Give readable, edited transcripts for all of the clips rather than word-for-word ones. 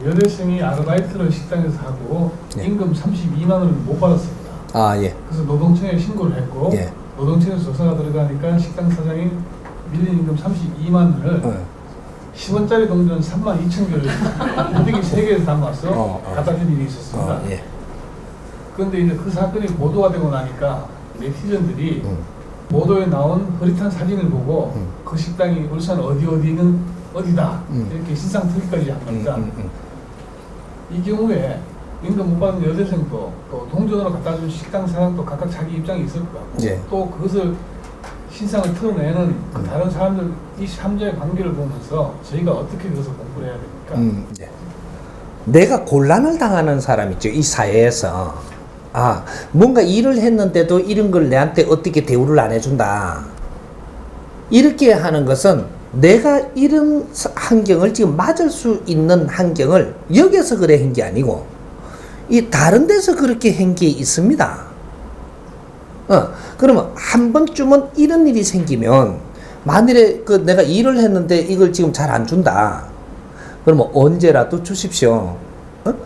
여대생이 아르바이트를 식당에서 하고 예. 임금 32만 원을 못 받았습니다. 아, 예. 그래서 노동청에 신고를 했고 예. 노동청에서 조사가 들어가니까 식당 사장이 밀린 임금 32만 원을 10원짜리 동전 3만 2천 개를 무더기 3개에서 담아서 갖다 준 일이 있었습니다. 예. 그런데 이제 그 사건이 보도가 되고 나니까 네티즌들이 보도에 나온 흐릿한 사진을 보고 그 식당이 울산 어디는 어디다 이렇게 신상 투기까지 한 겁니다. 이 경우에 임금 못 받은 여대생도 또 동전으로 갖다 준 식당 사장도 각각 자기 입장이 있을 것 같고 예. 또 그것을 신상을 털어내는 그 다른 사람들 이 3자의 관계를 보면서 저희가 어떻게 그것을 공부를 해야 됩니까? 예. 내가 곤란을 당하는 사람 있죠. 이 사회에서. 아, 뭔가 일을 했는데도 이런 걸 내한테 어떻게 대우를 안 해준다. 이렇게 하는 것은 내가 이런 환경을 지금 맞을 수 있는 환경을 여기서 그래 한 게 아니고 이 다른 데서 그렇게 한 게 있습니다. 그러면 한 번쯤은 이런 일이 생기면 만일에 그 내가 일을 했는데 이걸 지금 잘 안 준다. 그러면 언제라도 주십시오.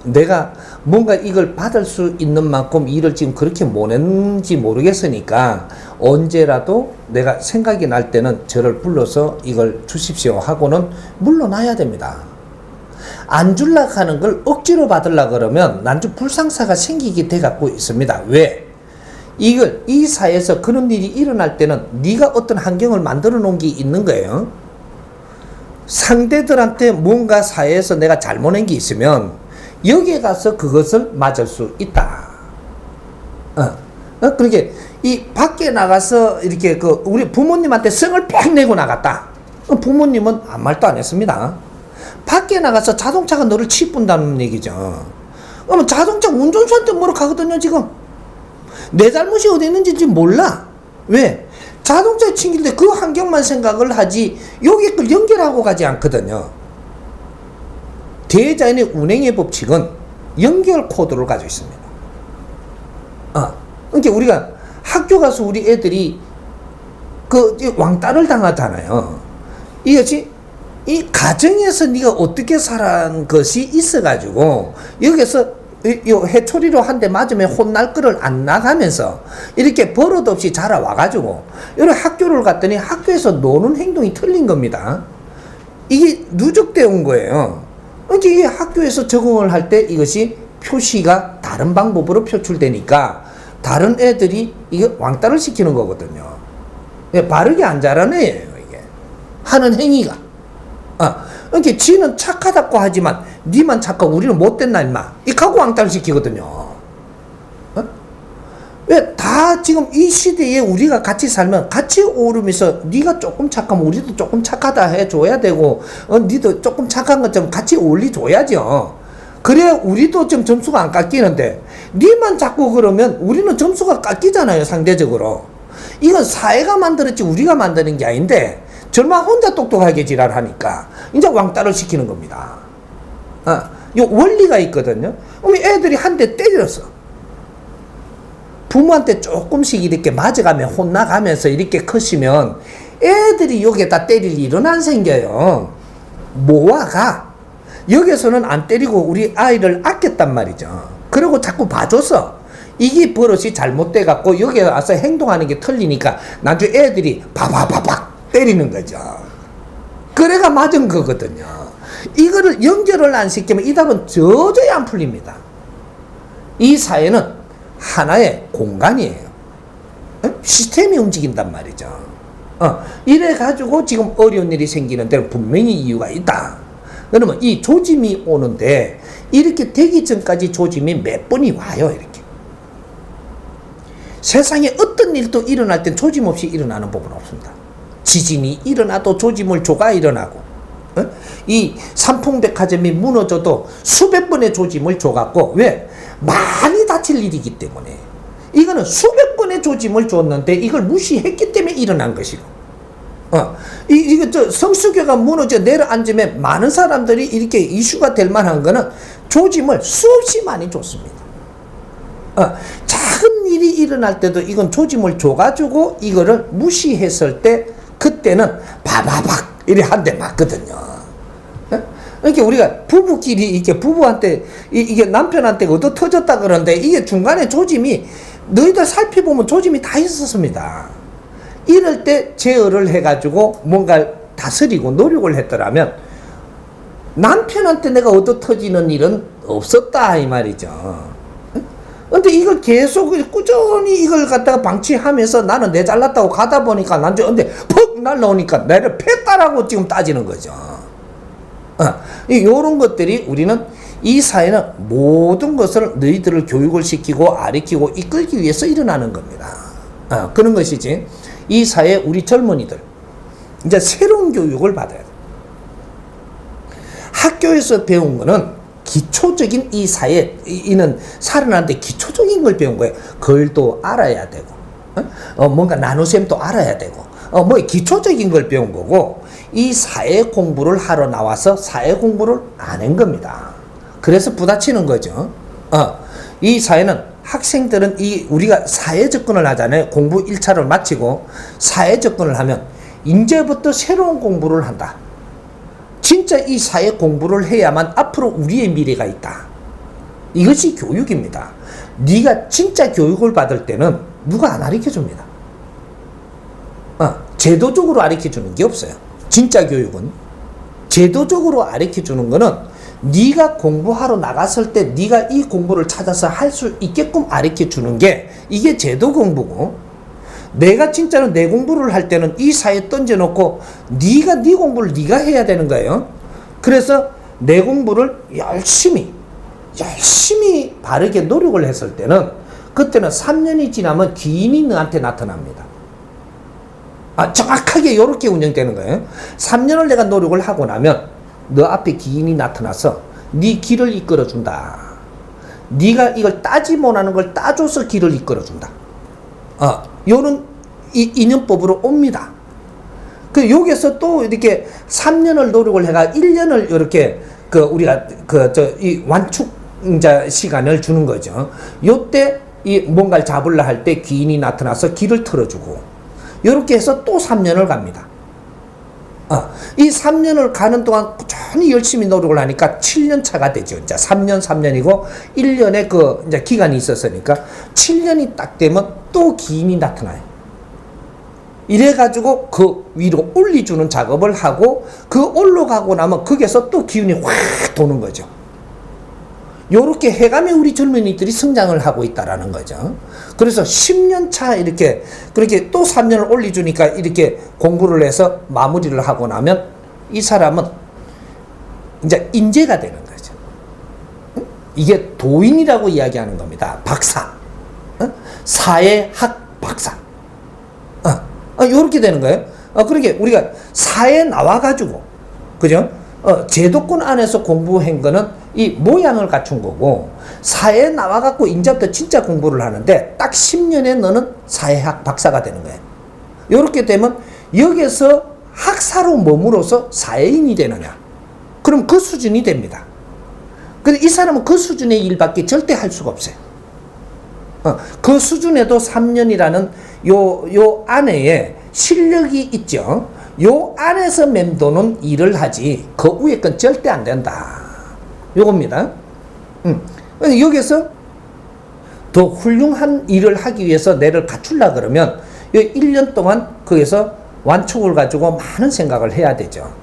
내가 뭔가 이걸 받을 수 있는 만큼 일을 지금 그렇게 못 했는지 모르겠으니까 언제라도 내가 생각이 날 때는 저를 불러서 이걸 주십시오 하고는 물러나야 됩니다. 안 줄라 하는 걸 억지로 받으려 그러면 난주 불상사가 생기게 돼 갖고 있습니다. 왜? 이 사회에서 그런 일이 일어날 때는 네가 어떤 환경을 만들어 놓은 게 있는 거예요. 상대들한테 뭔가 사회에서 내가 잘못한 게 있으면 여기에 가서 그것을 맞을 수 있다. 그러니까 이 밖에 나가서 이렇게 그 우리 부모님한테 성을 팍 내고 나갔다. 부모님은 아무 말도 안 했습니다. 밖에 나가서 자동차가 너를 치푼다는 얘기죠. 그러면 자동차 운전수한테 뭐라 가거든요, 지금. 내 잘못이 어디 있는지 지금 몰라. 왜? 자동차에 챙길 때 그 환경만 생각을 하지 여기 걸 연결하고 가지 않거든요. 대자연의 운행의 법칙은 연결 코드를 가지고 있습니다. 그러니까 우리가 학교 가서 우리 애들이 그 왕따를 당하잖아요. 이것이 이 가정에서 네가 어떻게 살아온 것이 있어가지고 여기서 해초리로 한 대 맞으면 혼날 거를 안 나가면서 이렇게 버릇 없이 자라와가지고 이런 학교를 갔더니 학교에서 노는 행동이 틀린 겁니다. 이게 누적되어 온 거예요. 이게 학교에서 적응을 할 때 이것이 표시가 다른 방법으로 표출되니까 다른 애들이 이게 왕따를 시키는 거거든요. 바르게 안 자라는 애예요, 이게. 하는 행위가. 그러니까 지는 착하다고 하지만 니만 착하고 우리는 못됐나 임마. 이 갖고 왕따를 시키거든요. 왜 다 지금 이 시대에 우리가 같이 살면 같이 오르면서 네가 조금 착하면 우리도 조금 착하다 해줘야 되고 니도 조금 착한 것처럼 같이 올려줘야죠. 그래야 우리도 좀 점수가 안 깎이는데 니만 자꾸 그러면 우리는 점수가 깎이잖아요, 상대적으로. 이건 사회가 만들었지 우리가 만드는 게 아닌데 저만 혼자 똑똑하게 지랄하니까 이제 왕따를 시키는 겁니다. 요 원리가 있거든요. 애들이 한 대 때렸어. 부모한테 조금씩 이렇게 맞아가며 혼나가면서 이렇게 크시면 애들이 여기에다 때릴 일은 안 생겨요. 모아가 여기서는 안 때리고 우리 아이를 아꼈단 말이죠. 그리고 자꾸 봐줘서 이게 버릇이 잘못돼 갖고 여기에 와서 행동하는 게 틀리니까 나중에 애들이 바바바박 때리는 거죠. 그래가 맞은 거거든요. 이거를 연결을 안 시키면 이 답은 도저히 안 풀립니다. 이 사회는 하나의 공간이에요. 시스템이 움직인단 말이죠. 이래 가지고 지금 어려운 일이 생기는 데는 분명히 이유가 있다. 그러면 이 조짐이 오는데 이렇게 되기 전까지 조짐이 몇 번이 와요, 이렇게. 세상에 어떤 일도 일어날 땐 조짐 없이 일어나는 법은 없습니다. 지진이 일어나도 조짐을 줘가 일어나고, 이 삼풍백화점이 무너져도 수백 번의 조짐을 줘갖고, 왜? 많이 다칠 일이기 때문에. 이거는 수백 번의 조짐을 줬는데 이걸 무시했기 때문에 일어난 것이고, 성수교가 무너져 내려앉으면 많은 사람들이 이렇게 이슈가 될 만한 거는 조짐을 수없이 많이 줬습니다. 작은 일이 일어날 때도 이건 조짐을 줘가지고 이거를 무시했을 때 그때는 바바박 이래 한 대 맞거든요. 이렇게 우리가 부부끼리 이렇게 부부한테 이게 남편한테 얻어 터졌다 그러는데 이게 중간에 조짐이 너희들 살펴보면 조짐이 다 있었습니다. 이럴 때 제어를 해가지고 뭔가 다스리고 노력을 했더라면 남편한테 내가 얻어 터지는 일은 없었다 이 말이죠. 근데 이걸 계속 꾸준히 이걸 갖다가 방치하면서 나는 내 잘났다고 가다 보니까 난 근데 퍽 날라오니까 나를 팼다라고 지금 따지는 거죠. 이런 것들이 우리는 이 사회는 모든 것을 너희들을 교육을 시키고 가르치고 이끌기 위해서 일어나는 겁니다. 그런 것이지. 이 사회 우리 젊은이들 이제 새로운 교육을 받아야 돼. 학교에서 배운 거는 기초적인 이 사회 이는 살아나는데 기초적인 걸 배운 거예요. 글도 알아야 되고, 뭔가 나눗셈도 알아야 되고, 뭐 기초적인 걸 배운 거고, 이 사회 공부를 하러 나와서 사회 공부를 안 한 겁니다. 그래서 부딪히는 거죠. 이 사회는 학생들은 우리가 사회 접근을 하잖아요. 공부 1차를 마치고 사회 접근을 하면 이제부터 새로운 공부를 한다. 진짜 이 사회 공부를 해야만 앞으로 우리의 미래가 있다. 이것이 교육입니다. 네가 진짜 교육을 받을 때는 누가 안 가르쳐줍니다. 제도적으로 가르쳐주는 게 없어요. 진짜 교육은 제도적으로 가르쳐주는 거는 네가 공부하러 나갔을 때 네가 이 공부를 찾아서 할 수 있게끔 가르쳐주는 게 이게 제도 공부고, 내가 진짜로 내 공부를 할 때는 이 사회에 던져놓고 네가 네 공부를 네가 해야 되는 거예요. 그래서 내 공부를 열심히 바르게 노력을 했을 때는 그때는 3년이 지나면 기인이 너한테 나타납니다. 정확하게 이렇게 운영되는 거예요. 3년을 내가 노력을 하고 나면 너 앞에 기인이 나타나서 네 길을 이끌어준다. 네가 이걸 따지 못하는 걸 따줘서 길을 이끌어준다. 요런 인연법으로 옵니다. 여기서 또 이렇게 3년을 노력을 해가 1년을 이렇게 우리가 이 완축자 시간을 주는 거죠. 요때 이 뭔가를 잡으려 할 때 귀인이 나타나서 길을 틀어주고, 요렇게 해서 또 3년을 갑니다. 이 3년을 가는 동안 꾸준히 열심히 노력을 하니까 7년 차가 되죠. 이제 3년이고 1년의 이제 기간이 있었으니까 7년이 딱 되면 또 기인이 나타나요. 이래가지고 그 위로 올려주는 작업을 하고 올라가고 나면 거기에서 또 기운이 확 도는 거죠. 요렇게 해가며 우리 젊은이들이 성장을 하고 있다라는 거죠. 그래서 10년 차 그렇게 또 3년을 올려주니까 이렇게 공부를 해서 마무리를 하고 나면 이 사람은 이제 인재가 되는 거죠. 이게 도인이라고 이야기하는 겁니다. 박사. 사회학 박사. 요렇게 되는 거예요. 그러니까 우리가 사회에 나와가지고, 그죠? 제도권 안에서 공부한 거는 이 모양을 갖춘 거고, 사회에 나와갖고 이제부터 진짜 공부를 하는데 딱 10년에 너는 사회학 박사가 되는 거예요. 요렇게 되면 여기서 학사로 머물어서 사회인이 되느냐? 그럼 그 수준이 됩니다. 근데 이 사람은 그 수준의 일밖에 절대 할 수가 없어요. 그 수준에도 3년이라는 요 안에 실력이 있죠. 요 안에서 맴도는 일을 하지 그 위에 건 절대 안 된다. 요겁니다. 여기서 더 훌륭한 일을 하기 위해서 내를 갖추려 그러면 요 1년 동안 거기서 완축을 가지고 많은 생각을 해야 되죠.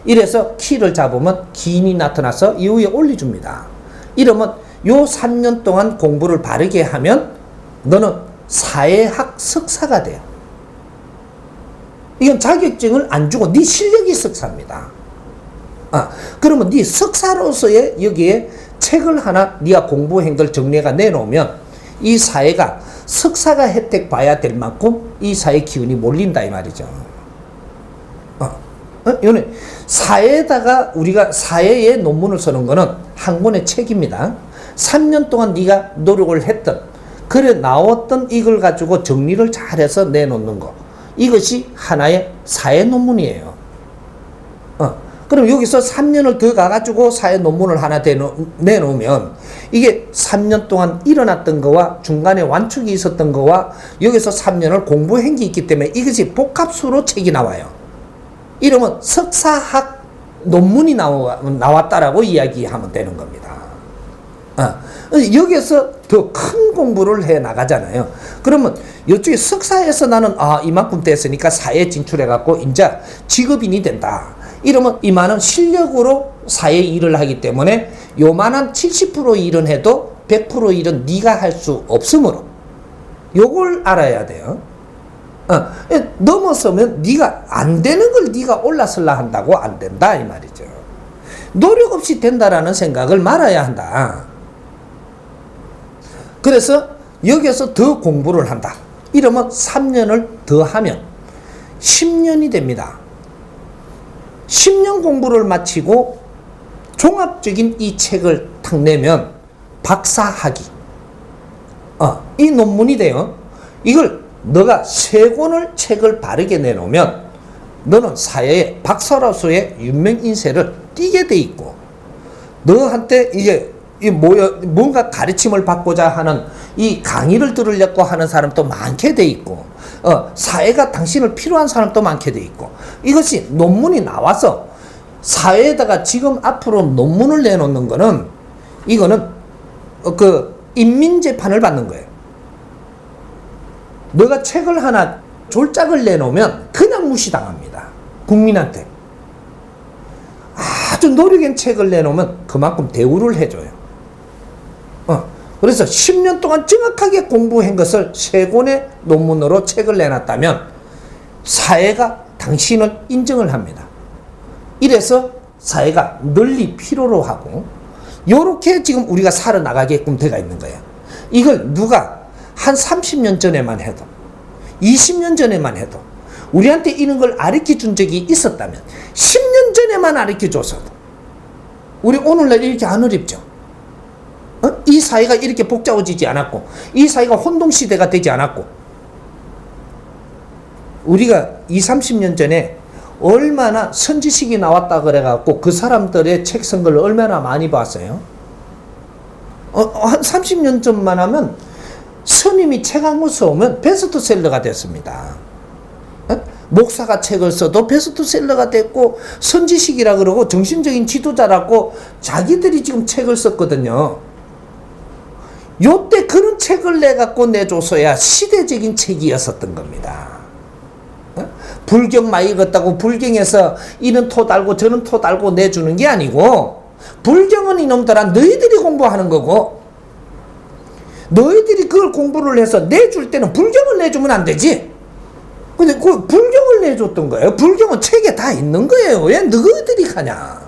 이래서 키를 잡으면 기인이 나타나서 이후에 올려줍니다. 이러면 요 3년 동안 공부를 바르게 하면 너는 사회학 석사가 돼요. 이건 자격증을 안 주고 네 실력이 석사입니다. 그러면 네 석사로서의 여기에 책을 하나 네가 공부한 걸 정리해가 내놓으면 이 사회가 석사가 혜택 봐야 될 만큼 이 사회 기운이 몰린다 이 말이죠. 이거는 사회에다가 우리가 사회에 논문을 쓰는 거는 한 권의 책입니다. 3년 동안 네가 노력을 했던 그래 나왔던 이걸 가지고 정리를 잘해서 내놓는 거, 이것이 하나의 사회 논문이에요. 그럼 여기서 3년을 더 가가지고 사회 논문을 하나 내놓으면 이게 3년 동안 일어났던 거와 중간에 완축이 있었던 거와 여기서 3년을 공부한 게 있기 때문에 이것이 복합수로 책이 나와요. 이러면 석사학 논문이 나왔다라고 이야기하면 되는 겁니다. 여기에서 더 큰 공부를 해 나가잖아요. 그러면 이쪽에 석사에서 나는 이만큼 됐으니까 사회에 진출해갖고 이제 직업인이 된다. 이러면 이만한 실력으로 사회 일을 하기 때문에 요만한 70% 일은 해도 100% 일은 네가 할 수 없으므로 요걸 알아야 돼요. 넘어서면 네가 안 되는 걸 네가 올라설라 한다고 안 된다 이 말이죠. 노력 없이 된다라는 생각을 말아야 한다. 그래서 여기서 더 공부를 한다. 이러면 3년을 더 하면 10년이 됩니다. 10년 공부를 마치고 종합적인 이 책을 탁 내면 박사학위. 이 논문이 돼요. 이걸 너가 3권을 책을 바르게 내놓으면 너는 사회에 박사로서의 유명 인세를 띠게 돼 있고 너한테 이제 뭔가 가르침을 받고자 하는 이 강의를 들으려고 하는 사람도 많게 돼 있고 사회가 당신을 필요한 사람도 많게 돼 있고 이것이 논문이 나와서 사회에다가 지금 앞으로 논문을 내놓는 거는 이거는 그 인민재판을 받는 거예요. 너가 책을 하나 졸작을 내놓으면 그냥 무시당합니다. 국민한테. 아주 노력한 책을 내놓으면 그만큼 대우를 해줘요. 그래서 10년 동안 정확하게 공부한 것을 3권의 논문으로 책을 내놨다면 사회가 당신을 인정을 합니다. 이래서 사회가 널리 필요로 하고 요렇게 지금 우리가 살아나가게끔 되어 있는 거예요. 이걸 누가 한 30년 전에만 해도 20년 전에만 해도 우리한테 이런 걸 가르쳐 준 적이 있었다면 10년 전에만 가르쳐 줬어도 우리 오늘날 이렇게 안 어렵죠. 이 사회가 이렇게 복잡해지지 않았고 이 사회가 혼동시대가 되지 않았고 우리가 20, 30년 전에 얼마나 선지식이 나왔다 그래갖고 그 사람들의 책 쓴 걸 얼마나 많이 봤어요? 한 30년 전만 하면 스님이 책 한 권 써오면 베스트셀러가 됐습니다. 목사가 책을 써도 베스트셀러가 됐고 선지식이라 그러고 정신적인 지도자라고 자기들이 지금 책을 썼거든요. 요때 그런 책을 내갖고 내줘서야 시대적인 책이었었던 겁니다. 불경 많이 읽었다고 불경에서 이는 토 달고 저는 토 달고 내주는 게 아니고 불경은 이놈들아 너희들이 공부하는 거고 너희들이 그걸 공부를 해서 내줄 때는 불경을 내주면 안 되지. 근데 그 불경을 내줬던 거예요. 불경은 책에 다 있는 거예요. 왜 너희들이 가냐.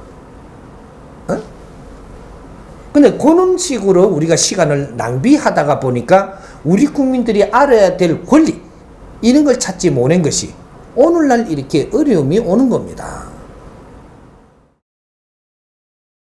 근데 그런 식으로 우리가 시간을 낭비하다가 보니까 우리 국민들이 알아야 될 권리 이런 걸 찾지 못한 것이 오늘날 이렇게 어려움이 오는 겁니다.